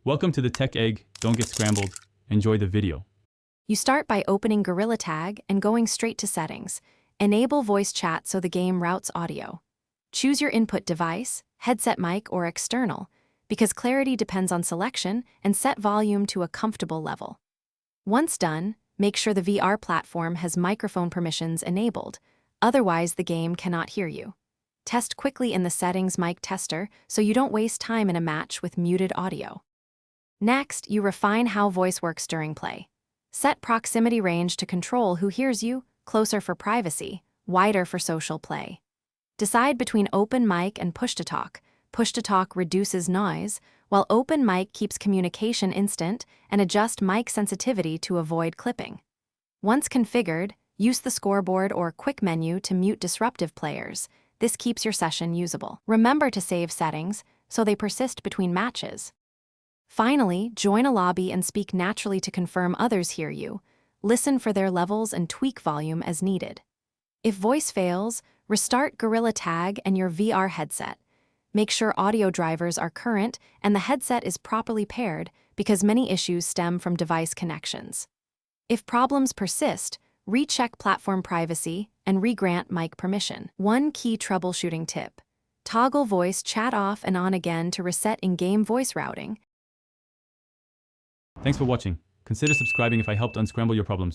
Welcome to the Tech Egg. Don't get scrambled. Enjoy the video. You start by opening Gorilla Tag and going straight to Settings. Enable voice chat so the game routes audio. Choose your input device, headset mic or external, because clarity depends on selection, and set volume to a comfortable level. Once done, make sure the VR platform has microphone permissions enabled, otherwise the game cannot hear you. Test quickly in the Settings mic tester so you don't waste time in a match with muted audio. Next, you refine how voice works during play. Set proximity range to control who hears you, closer for privacy, wider for social play. Decide between open mic and push-to-talk. Push-to-talk reduces noise, while open mic keeps communication instant, and adjust mic sensitivity to avoid clipping. Once configured, use the scoreboard or quick menu to mute disruptive players. This keeps your session usable. Remember to save settings so they persist between matches. Finally, join a lobby and speak naturally to confirm others hear you. Listen for their levels and tweak volume as needed. If voice fails, restart Gorilla Tag and your VR headset. Make sure audio drivers are current and the headset is properly paired because many issues stem from device connections. If problems persist, recheck platform privacy and regrant mic permission. One key troubleshooting tip: toggle voice chat off and on again to reset in-game voice routing. Thanks for watching. Consider subscribing if I helped unscramble your problems.